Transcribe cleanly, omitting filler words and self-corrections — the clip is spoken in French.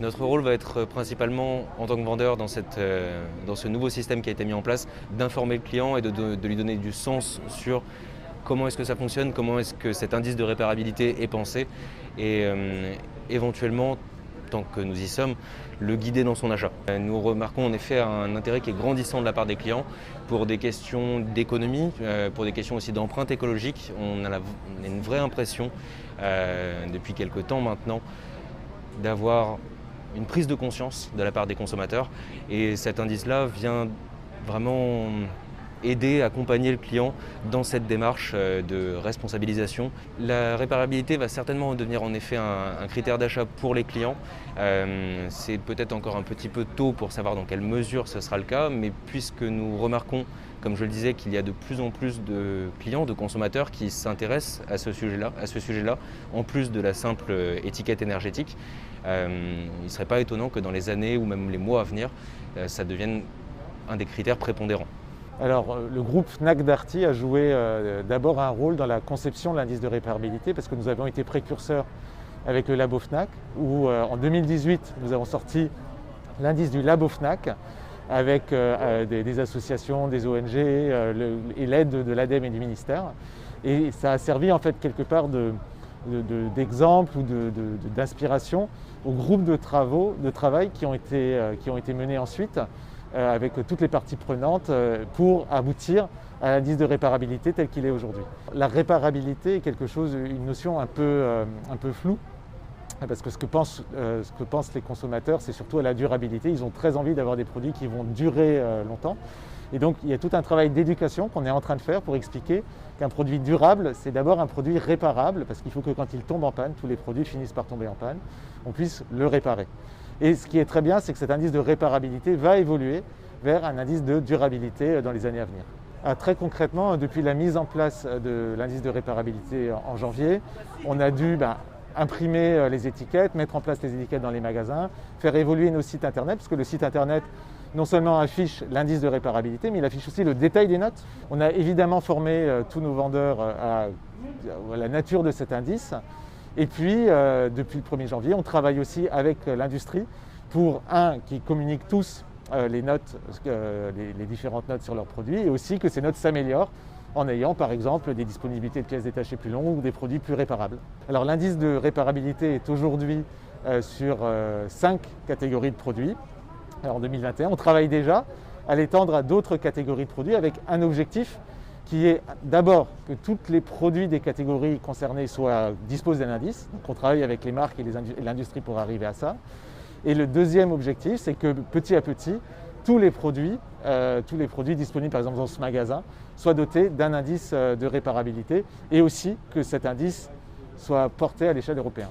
Notre rôle va être principalement, en tant que vendeur dans ce nouveau système qui a été mis en place, d'informer le client et de lui donner du sens sur comment est-ce que ça fonctionne, comment est-ce que cet indice de réparabilité est pensé et éventuellement, tant que nous y sommes, le guider dans son achat. Nous remarquons en effet un intérêt qui est grandissant de la part des clients pour des questions d'économie, pour des questions aussi d'empreinte écologique. On a une vraie impression, depuis quelques temps maintenant, d'avoir une prise de conscience de la part des consommateurs. Et cet indice-là vient vraiment aider, accompagner le client dans cette démarche de responsabilisation. La réparabilité va certainement devenir en effet un critère d'achat pour les clients. C'est peut-être encore un petit peu tôt pour savoir dans quelle mesure ce sera le cas, mais puisque nous remarquons, comme je le disais, qu'il y a de plus en plus de clients, de consommateurs qui s'intéressent à ce sujet-là, en plus de la simple étiquette énergétique, il ne serait pas étonnant que dans les années ou même les mois à venir, ça devienne un des critères prépondérants. Alors, le groupe Fnac Darty a joué d'abord un rôle dans la conception de l'indice de réparabilité parce que nous avons été précurseurs avec le Labo Fnac où en 2018 nous avons sorti l'indice du Labo Fnac avec des associations, des ONG et l'aide de l'ADEME et du ministère. Et ça a servi en fait quelque part d'exemple ou d'inspiration aux groupes de travail qui ont été menés ensuite avec toutes les parties prenantes pour aboutir à l'indice de réparabilité tel qu'il est aujourd'hui. La réparabilité est une notion un peu floue, parce que ce que pensent les consommateurs, c'est surtout à la durabilité. Ils ont très envie d'avoir des produits qui vont durer longtemps. Et donc il y a tout un travail d'éducation qu'on est en train de faire pour expliquer qu'un produit durable, c'est d'abord un produit réparable, parce qu'il faut que quand il tombe en panne, tous les produits finissent par tomber en panne, on puisse le réparer. Et ce qui est très bien, c'est que cet indice de réparabilité va évoluer vers un indice de durabilité dans les années à venir. Très concrètement, depuis la mise en place de l'indice de réparabilité en janvier, on a dû imprimer les étiquettes, mettre en place les étiquettes dans les magasins, faire évoluer nos sites internet, parce que le site internet non seulement affiche l'indice de réparabilité, mais il affiche aussi le détail des notes. On a évidemment formé tous nos vendeurs à la nature de cet indice. Et puis, depuis le 1er janvier, on travaille aussi avec l'industrie pour, qu'ils communiquent tous les notes, les différentes notes sur leurs produits, et aussi que ces notes s'améliorent en ayant par exemple des disponibilités de pièces détachées plus longues ou des produits plus réparables. Alors l'indice de réparabilité est aujourd'hui sur 5 catégories de produits. Alors, en 2021, on travaille déjà à l'étendre à d'autres catégories de produits avec un objectif qui est d'abord que tous les produits des catégories concernées disposent d'un indice. Donc on travaille avec les marques et l'industrie pour arriver à ça. Et le deuxième objectif, c'est que petit à petit, tous les produits disponibles par exemple dans ce magasin soient dotés d'un indice de réparabilité et aussi que cet indice soit porté à l'échelle européenne.